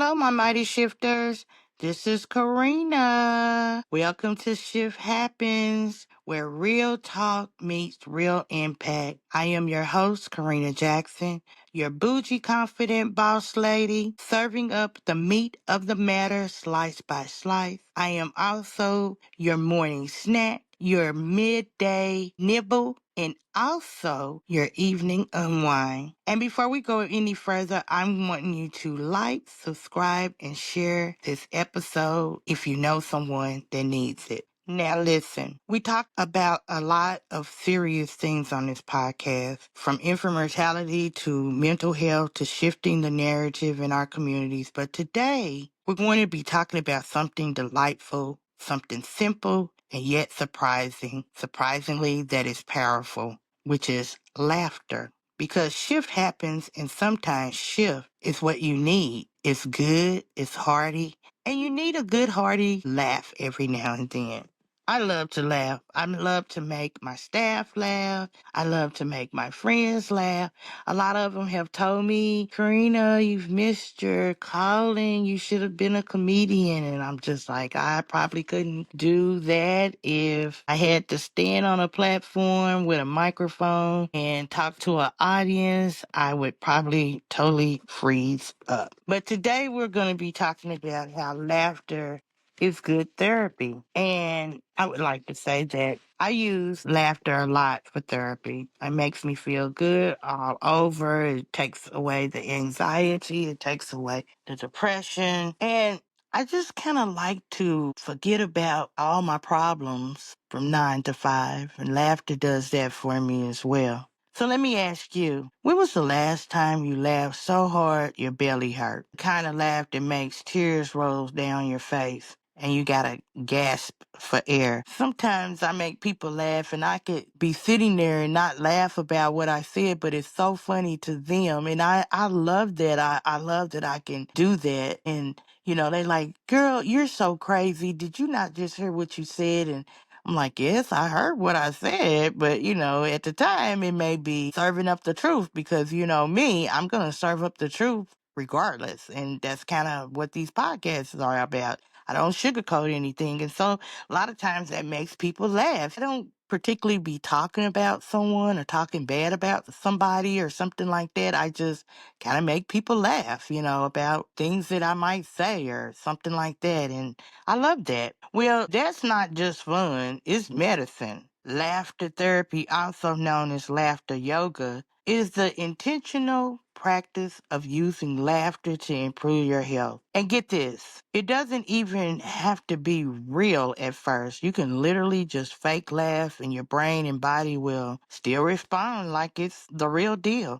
Hello, my mighty shifters. This is Corrina. Welcome to Shift Happens, where real talk meets real impact. I am your host, Corrina Jackson, your bougie confident boss lady, serving up the meat of the matter slice by slice. I am also your morning snack, your midday nibble, and also your evening unwind. And before we go any further, I'm wanting you to like, subscribe, and share this episode if you know someone that needs it. Now listen, we talk about a lot of serious things on this podcast, from infant mortality to mental health to shifting the narrative in our communities. But today, we're going to be talking about something delightful, something simple, and yet surprisingly that is powerful, which is laughter. Because shift happens, and sometimes shift is what you need. It's good, it's hearty, and you need a good hearty laugh every now and then. I love to laugh. I love to make my staff laugh. I love to make my friends laugh. A lot of them have told me, Karina, you've missed your calling. You should have been a comedian. And I'm just like, I probably couldn't do that if I had to stand on a platform with a microphone and talk to an audience. I would probably totally freeze up. But today we're going to be talking about how laughter is good therapy. And I would like to say that I use laughter a lot for therapy. It makes me feel good all over. It takes away the anxiety. It takes away the depression. And I just kind of like to forget about all my problems from 9 to 5. And laughter does that for me as well. So let me ask you, when was the last time you laughed so hard your belly hurt? The kind of laugh that makes tears roll down your face and you gotta gasp for air. Sometimes I make people laugh and I could be sitting there and not laugh about what I said, but it's so funny to them. And I love that. I love that I can do that. And, they like, girl, you're so crazy. Did you not just hear what you said? And I'm like, yes, I heard what I said, but at the time it may be serving up the truth because me, I'm going to serve up the truth regardless. And that's kind of what these podcasts are about. I don't sugarcoat anything. And so a lot of times that makes people laugh. I don't particularly be talking about someone or talking bad about somebody or something like that. I just kind of make people laugh, about things that I might say or something like that. And I love that. Well, that's not just fun, it's medicine. Laughter therapy, also known as laughter yoga, is the intentional practice of using laughter to improve your health. And get this, it doesn't even have to be real at first. You can literally just fake laugh and your brain and body will still respond like it's the real deal.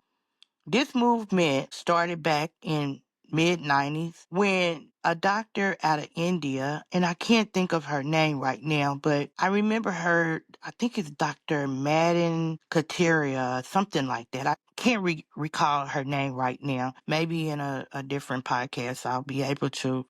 This movement started back in mid 90s when a doctor out of India, and I can't think of her name right now, but I remember her, I think it's Dr. Madden Kateria, something like that. I can't recall her name right now. Maybe in a different podcast I'll be able to,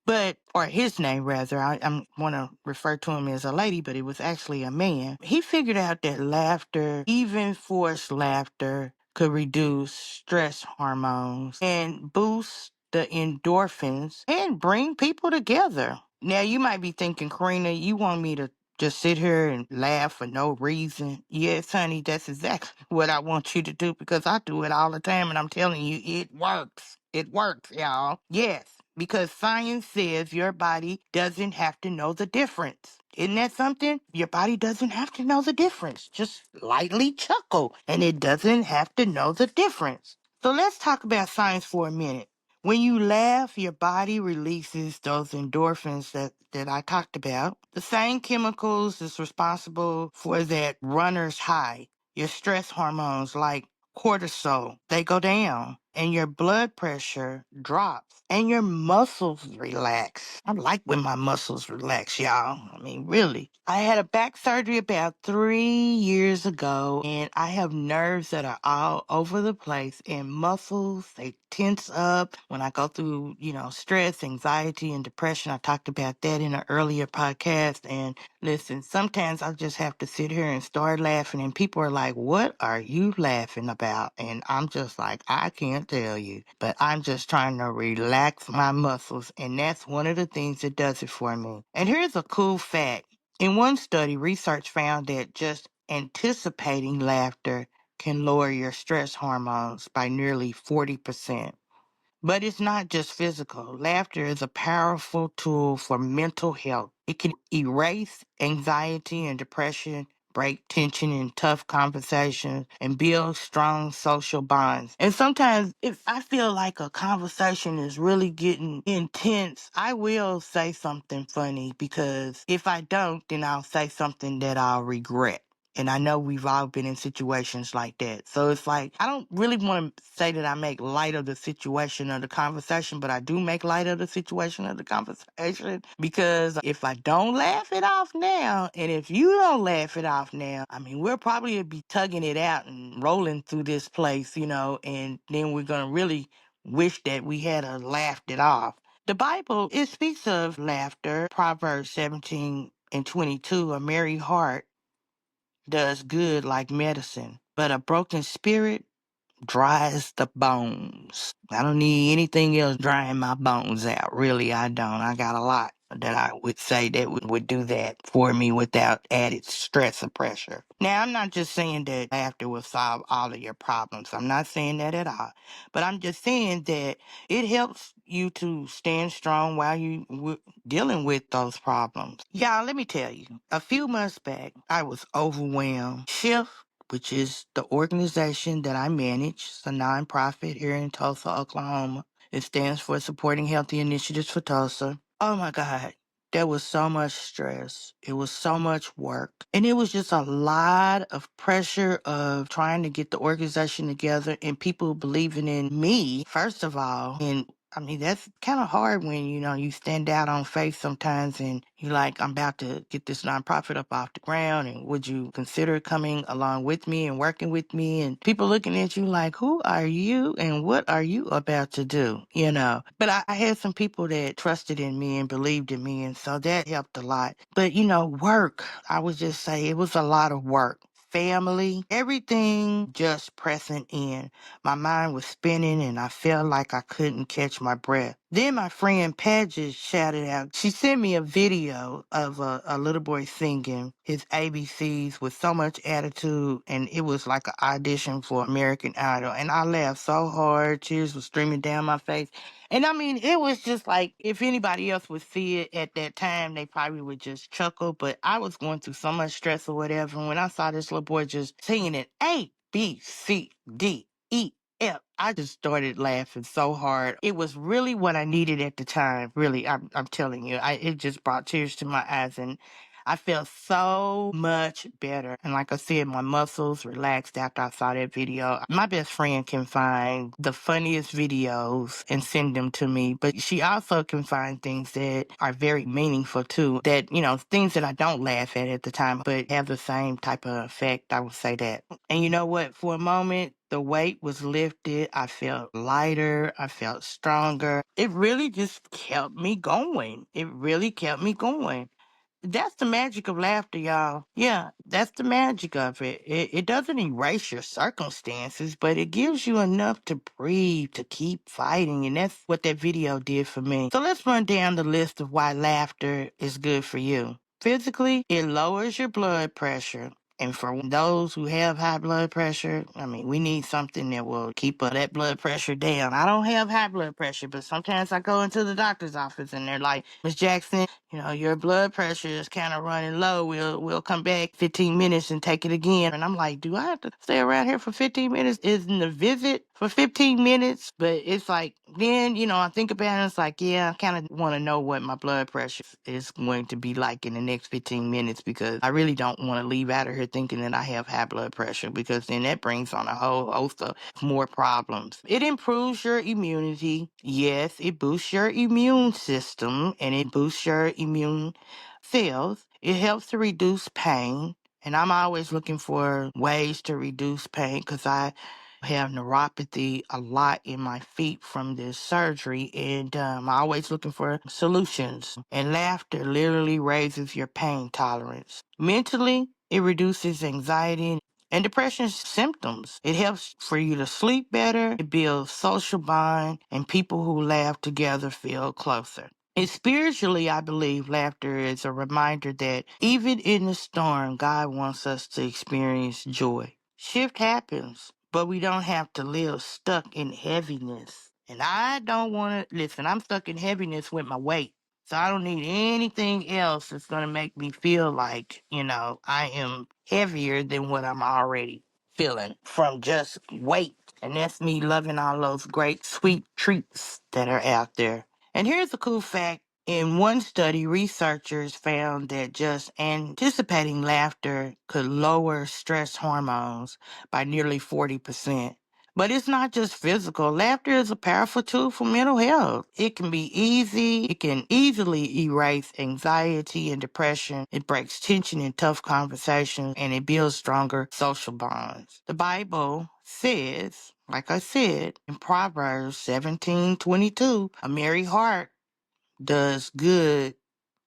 or his name rather. I want to refer to him as a lady, but it was actually a man. He figured out that laughter, even forced laughter, could reduce stress hormones and boost the endorphins and bring people together. Now, you might be thinking, Karina, you want me to just sit here and laugh for no reason? Yes, honey, that's exactly what I want you to do because I do it all the time and I'm telling you, it works. It works, y'all. Yes, because science says your body doesn't have to know the difference. Isn't that something? Your body doesn't have to know the difference. Just lightly chuckle, and it doesn't have to know the difference. So let's talk about science for a minute. When you laugh, your body releases those endorphins that I talked about. The same chemicals is responsible for that runner's high. Your stress hormones like cortisol, they go down and your blood pressure drops and your muscles relax. I like when my muscles relax, y'all. I mean, really. I had a back surgery about 3 years ago and I have nerves that are all over the place and muscles, they tense up when I go through, stress, anxiety, and depression. I talked about that in an earlier podcast. And listen, sometimes I just have to sit here and start laughing and people are like, what are you laughing about? And I'm just like, I can't can't tell you. But I'm just trying to relax my muscles, and that's one of the things that does it for me. And here's a cool fact. In one study, research found that just anticipating laughter can lower your stress hormones by nearly 40%. But it's not just physical. Laughter is a powerful tool for mental health. It can erase anxiety and depression, break tension in tough conversations, and build strong social bonds. And sometimes, if I feel like a conversation is really getting intense, I will say something funny, because if I don't, then I'll say something that I'll regret. And I know we've all been in situations like that. So it's like, I don't really want to say that I make light of the situation or the conversation, but I do make light of the situation or the conversation. Because if I don't laugh it off now, and if you don't laugh it off now, I mean, we'll probably be tugging it out and rolling through this place, and then we're going to really wish that we had laughed it off. The Bible, it speaks of laughter. Proverbs 17:22, a merry heart does good like medicine, but a broken spirit dries the bones. I don't need anything else drying my bones out. Really, I don't. I got a lot that I would say that would do that for me without added stress or pressure. Now, I'm not just saying that laughter will solve all of your problems. I'm not saying that at all. But I'm just saying that it helps you to stand strong while dealing with those problems. Y'all, let me tell you, a few months back, I was overwhelmed. Shift, which is the organization that I manage. It's a nonprofit here in Tulsa, Oklahoma. It stands for Supporting Healthy Initiatives for Tulsa. Oh my God. There was so much stress. It was so much work. And it was just a lot of pressure of trying to get the organization together and people believing in me, first of all. And I mean, that's kind of hard when, you stand out on faith sometimes and you're like, I'm about to get this nonprofit up off the ground. And would you consider coming along with me and working with me? And people looking at you like, who are you and what are you about to do? But I had some people that trusted in me and believed in me. And so that helped a lot. But, work, I would just say it was a lot of work. Family, everything just pressing in. My mind was spinning and I felt like I couldn't catch my breath. Then my friend Paget shouted out. She sent me a video of a little boy singing his ABCs with so much attitude, and it was like an audition for American Idol. And I laughed so hard, tears were streaming down my face. And I mean, it was just like, if anybody else would see it at that time, they probably would just chuckle. But I was going through so much stress or whatever. And when I saw this little boy just singing it, A, B, C, D, E, F, I just started laughing so hard. It was really what I needed at the time. Really, I'm telling you, it just brought tears to my eyes. And I felt so much better. And like I said, my muscles relaxed after I saw that video. My best friend can find the funniest videos and send them to me, but she also can find things that are very meaningful too, that, things that I don't laugh at the time, but have the same type of effect. I would say that. And you know what? For a moment, the weight was lifted. I felt lighter. I felt stronger. It really just kept me going. It really kept me going. That's the magic of laughter, y'all. Yeah, that's the magic of it. It doesn't erase your circumstances, but it gives you enough to breathe, to keep fighting. And that's what that video did for me. So let's run down the list of why laughter is good for you. Physically, it lowers your blood pressure. And for those who have high blood pressure, I mean, we need something that will keep that blood pressure down. I don't have high blood pressure, but sometimes I go into the doctor's office and they're like, Miss Jackson, your blood pressure is kind of running low. We'll come back 15 minutes and take it again. And I'm like, do I have to stay around here for 15 minutes? Isn't the visit for 15 minutes? But it's like, then, I think about it, it's like, yeah, I kind of want to know what my blood pressure is going to be like in the next 15 minutes, because I really don't want to leave out of here thinking that I have high blood pressure, because then that brings on a whole host of more problems. It improves your immunity. Yes, it boosts your immune system and it boosts your immune cells. It helps to reduce pain. And I'm always looking for ways to reduce pain, because I have neuropathy a lot in my feet from this surgery, and I'm always looking for solutions. And laughter literally raises your pain tolerance. Mentally, it reduces anxiety. and depression symptoms. It helps for you to sleep better, it builds social bond, and people who laugh together feel closer. And spiritually, I believe laughter is a reminder that even in the storm, God wants us to experience joy. Shift happens, but we don't have to live stuck in heaviness. And I don't want to, listen, I'm stuck in heaviness with my weight. So I don't need anything else that's going to make me feel like, I am heavier than what I'm already feeling from just weight. And that's me loving all those great sweet treats that are out there. And here's a cool fact. In one study, researchers found that just anticipating laughter could lower stress hormones by nearly 40%. But it's not just physical. Laughter is a powerful tool for mental health. It can be easy. It can easily erase anxiety and depression. It breaks tension in tough conversations and it builds stronger social bonds. The Bible says, like I said, in Proverbs 17:22, a merry heart does good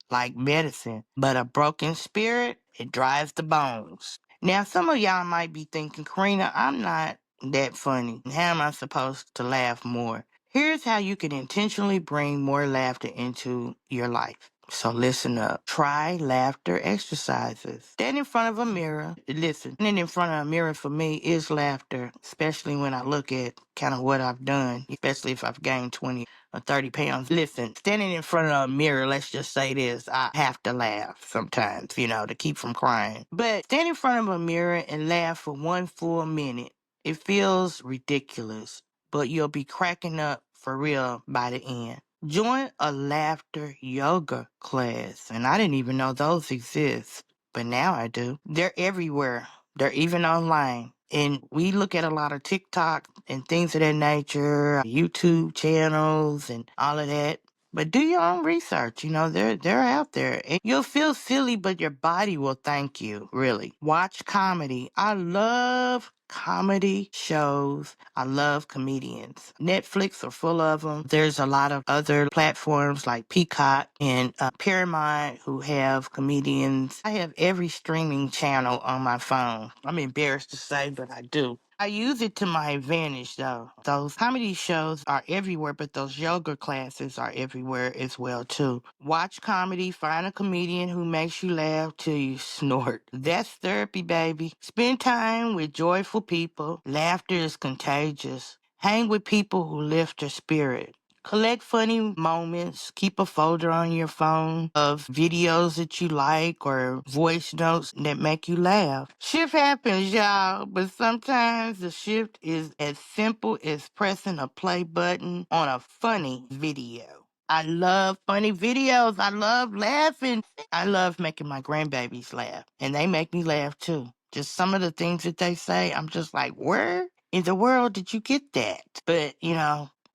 like medicine, but a broken spirit, it dries the bones. Now, some of y'all might be thinking, Karina, I'm not that funny. How am I supposed to laugh more? Here's how you can intentionally bring more laughter into your life. So listen up. Try laughter exercises. Stand in front of a mirror. Listen, standing in front of a mirror for me is laughter, especially when I look at kind of what I've done, especially if I've gained 20 or 30 pounds. Listen, standing in front of a mirror, let's just say this, I have to laugh sometimes, to keep from crying. But stand in front of a mirror and laugh for 1 full minute. It feels ridiculous, but you'll be cracking up for real by the end. Join a laughter yoga class, and I didn't even know those exist, but now I do. They're everywhere. They're even online. And we look at a lot of TikTok and things of that nature, YouTube channels and all of that. But do your own research. They're out there. And you'll feel silly, but your body will thank you, really. Watch comedy. I love comedy shows. I love comedians. Netflix are full of them. There's a lot of other platforms like Peacock and Paramount who have comedians. I have every streaming channel on my phone. I'm embarrassed to say, but I do. I use it to my advantage, though. Those comedy shows are everywhere, but those yoga classes are everywhere as well, too. Watch comedy, find a comedian who makes you laugh till you snort. That's therapy, baby. Spend time with joyful people. Laughter is contagious. Hang with people who lift your spirit. Collect funny moments. Keep a folder on your phone of videos that you like or voice notes that make you laugh. Shift happens, y'all, but sometimes the shift is as simple as pressing a play button on a funny video. I love funny videos. I love laughing. I love making my grandbabies laugh, and they make me laugh too. Just some of the things that they say, I'm just like, where in the world did you get that? But,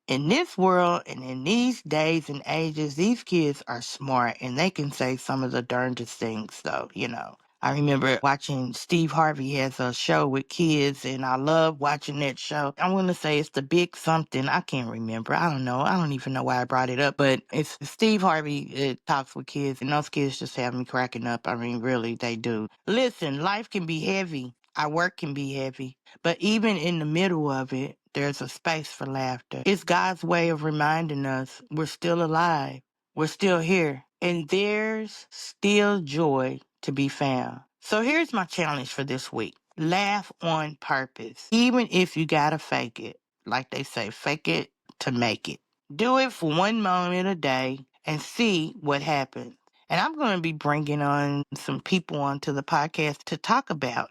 in this world and in these days and ages, these kids are smart and they can say some of the darndest things, though. I remember watching Steve Harvey has a show with kids, and I love watching that show. I want to say it's the Big Something. I can't remember. I don't know. I don't even know why I brought it up, but it's Steve Harvey. It talks with kids, and those kids just have me cracking up. I mean, really, they do. Listen, life can be heavy. Our work can be heavy, but even in the middle of it, there's a space for laughter. It's God's way of reminding us we're still alive. We're still here. And there's still joy to be found. So here's my challenge for this week. Laugh on purpose. Even if you gotta fake it. Like they say, fake it to make it. Do it for 1 moment a day and see what happens. And I'm going to be bringing on some people onto the podcast to talk about,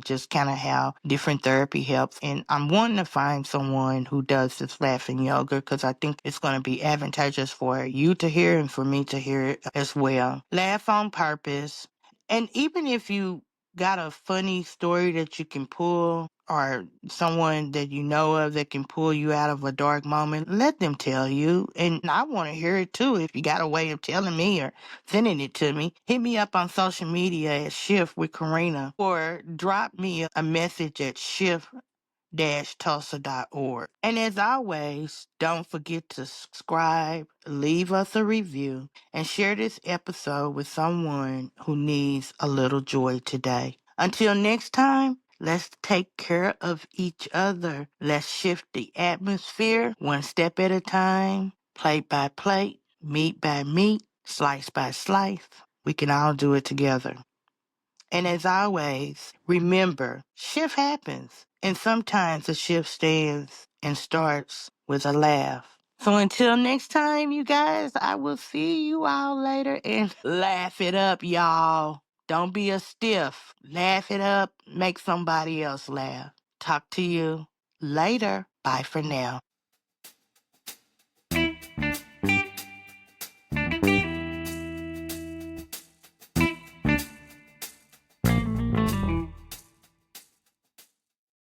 just kind of how different therapy helps. And I'm wanting to find someone who does this laughing yoga because I think it's going to be advantageous for you to hear and for me to hear it as well. Laugh on purpose. And even if you got a funny story that you can pull or someone that you know of that can pull you out of a dark moment, let them tell you. And I want to hear it too. If you got a way of telling me or sending it to me, hit me up on social media at Shift with Corrina or drop me a message at shift-tulsa.org. And as always, don't forget to subscribe, leave us a review, and share this episode with someone who needs a little joy today. Until next time, Let's take care of each other. Let's shift the atmosphere one step at a time, plate by plate, meat by meat, slice by slice. We can all do it together. And as always, remember, shift happens. And sometimes a shift stands and starts with a laugh. So until next time, you guys, I will see you all later and laugh it up, y'all. Don't be a stiff. Laugh it up. Make somebody else laugh. Talk to you later. Bye for now.